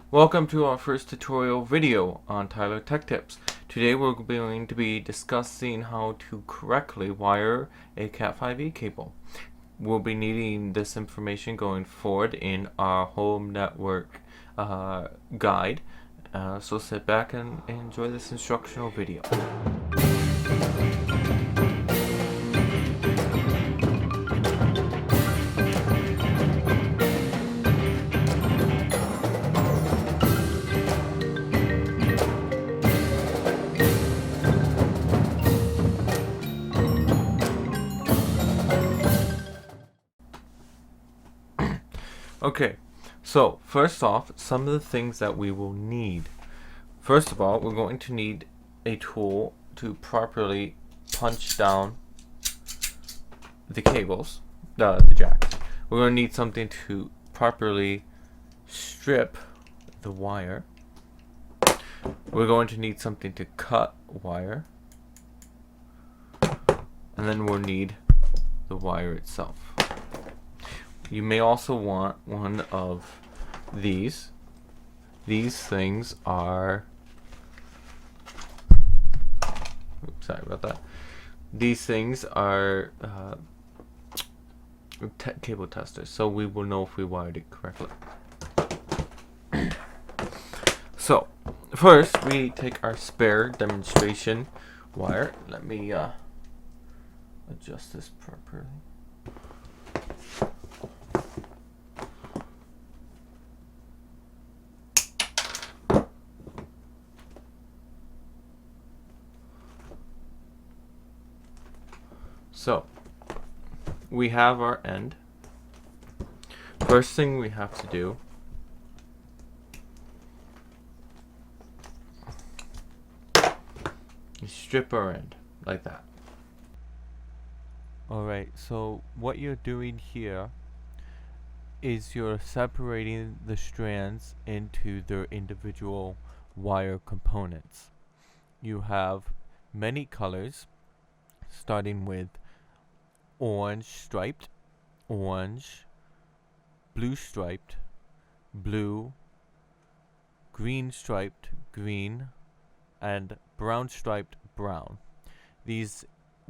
Welcome to our first tutorial video on Tyler Tech Tips. Today we're going to be discussing how to correctly wire a Cat5e cable. We'll be needing this information going forward in our home network guide. So sit back and enjoy this instructional video. Okay, so first off, some of the things that we will need. First of all, we're going to need a tool to properly punch down the cables, the jacks. We're going to need something to properly strip the wire. We're going to need something to cut wire. And then we'll need the wire itself. You may also want one of these. These things are... Oops, sorry about that. These things are cable testers, so we will know if we wired it correctly. So, first we take our spare demonstration wire. Let me adjust this properly. So, we have our end. First thing we have to do is strip our end, like that. Alright, so what you're doing here is you're separating the strands into their individual wire components. You have many colors, starting with orange striped, orange, blue striped, blue, green striped, green, and brown striped, brown. These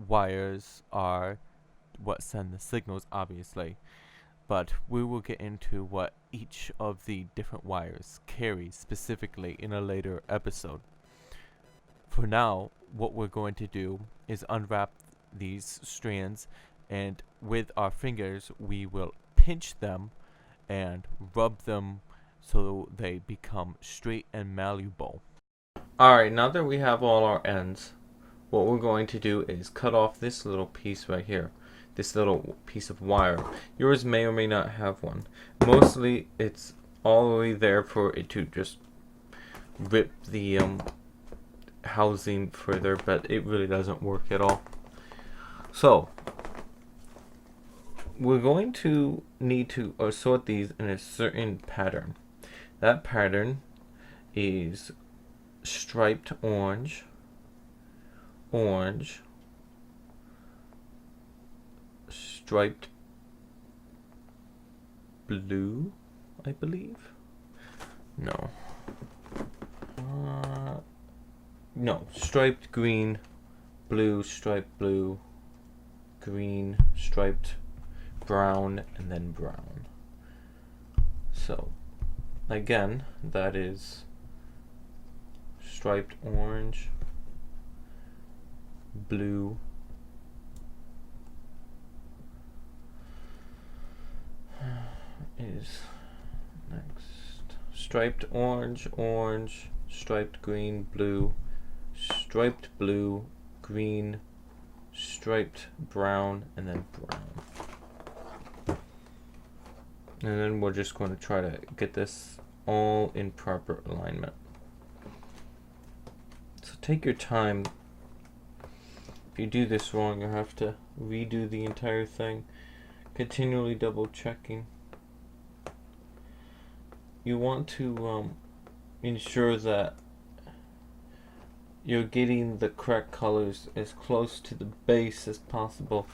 wires are what send the signals, obviously, but we will get into what each of the different wires carry specifically in a later episode. For now, what we're going to do is unwrap these strands, and with our fingers we will pinch them and rub them so they become straight and malleable. Alright, now that we have all our ends, what we're going to do is cut off this little piece right here, this little piece of wire. Yours may or may not have one. Mostly it's all the way there for it to just rip the housing further, but it really doesn't work at all. So we're going to need to assort these in a certain pattern. That pattern is striped orange, orange, striped blue, I believe. No. No, striped green, blue, striped blue, green, striped brown, and then brown. So, again, that is striped orange, blue, is next. Striped orange, orange, striped green, blue, striped blue, green, striped brown, and then brown. And then we're just going to try to get this all in proper alignment. So take your time. If you do this wrong, you'll have to redo the entire thing, continually double checking. You want to ensure that you're getting the correct colors as close to the base as possible.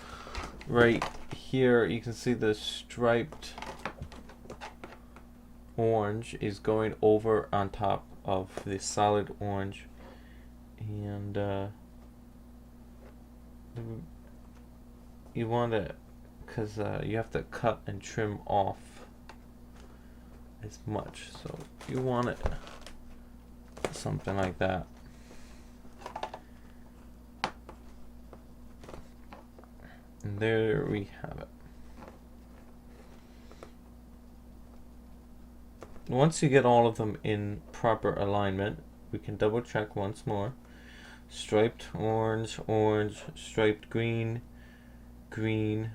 Right here you can see the striped orange is going over on top of the solid orange, and you want to, because you have to cut and trim off as much, so you want it something like that. And there we have it. Once you get all of them in proper alignment, we can double check once more. Striped orange, orange, striped green, green,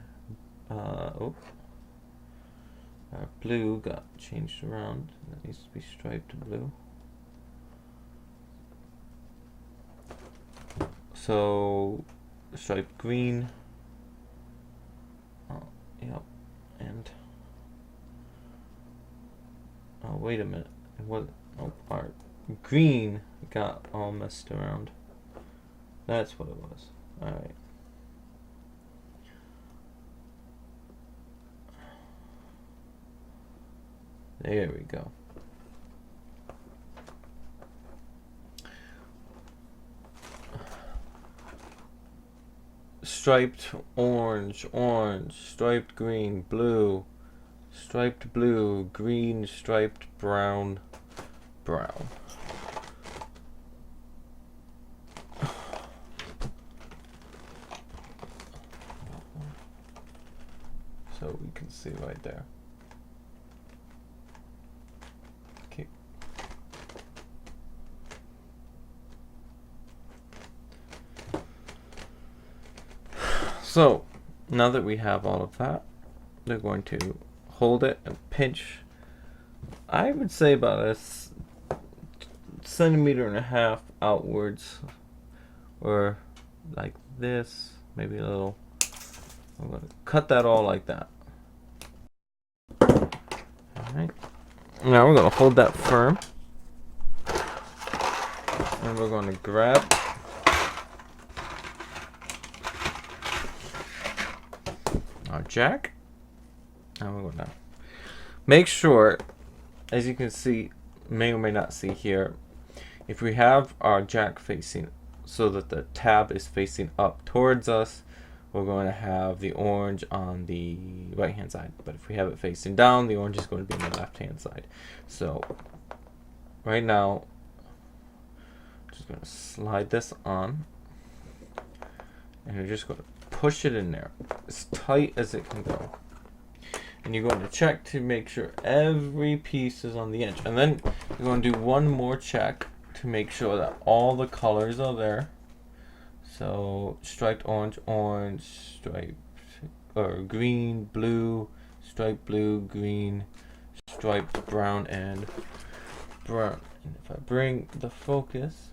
blue got changed around. That needs to be striped blue. So striped green. Oh, yep. And oh, wait a minute. It was our green got all messed around. That's what it was. All right. There we go. Striped orange, orange, striped green, blue, striped blue, green, striped brown, brown. So we can see right there. Okay. So now that we have all of that, they're going to hold it and pinch. I would say about a centimeter and a half outwards, or like this, maybe a little. I'm going to cut that all like that. Alright. Now we're going to hold that firm. And we're going to grab our jack. And we're going to make sure, as you can see, may or may not see here, if we have our jack facing so that the tab is facing up towards us, we're going to have the orange on the right hand side. But if we have it facing down, the orange is going to be on the left hand side. So right now, I'm just going to slide this on, and you're just going to push it in there as tight as it can go. And you're going to check to make sure every piece is on the edge. And then you're going to do one more check to make sure that all the colors are there. So striped orange, orange, striped or green, blue, striped blue, green, striped brown, and brown. And if I bring the focus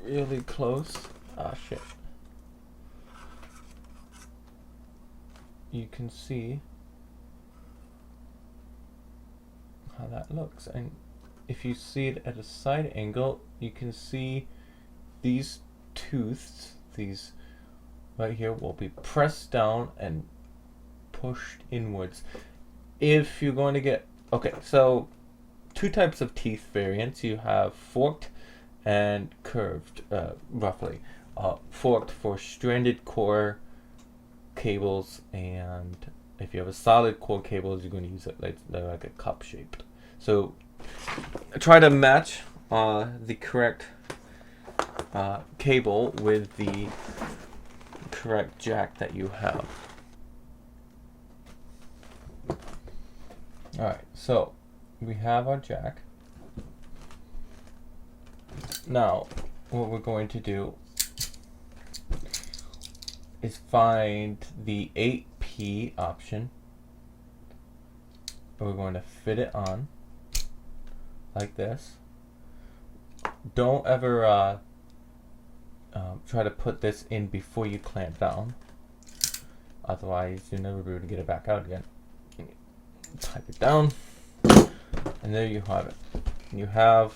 really close, shit, you can see how that looks. And if you see it at a side angle, you can see these tooths, these right here, will be pressed down and pushed inwards. If you're going to get, okay, so two types of teeth variants. You have forked and curved, roughly. Forked for stranded core cables, and if you have a solid core cables, you're going to use it like a cup shaped. So try to match the correct cable with the correct jack that you have. Alright, so we have our jack. Now, what we're going to do is find the 8P option. We're going to fit it on like this. Don't ever try to put this in before you clamp down, otherwise you'll never be able to get it back out again. Type it down, and there you have it. You have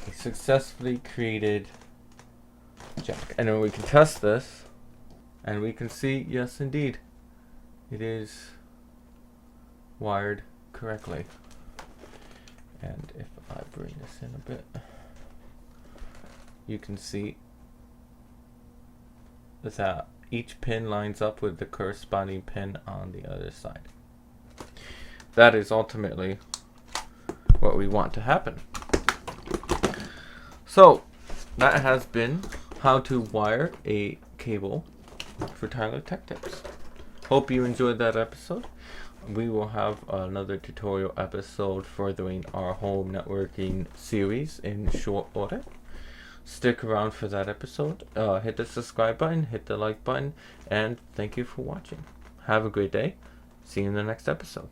a successfully created jack. And then we can test this, and we can see, yes indeed, it is wired correctly. And if I bring this in a bit, you can see that each pin lines up with the corresponding pin on the other side. That is ultimately what we want to happen. So that has been how to wire a cable for Tyler Tech Tips. Hope you enjoyed that episode. We will have another tutorial episode furthering our home networking series in short order. Stick around for that episode. Hit the subscribe button, hit the like button, and thank you for watching. Have a great day. See you in the next episode.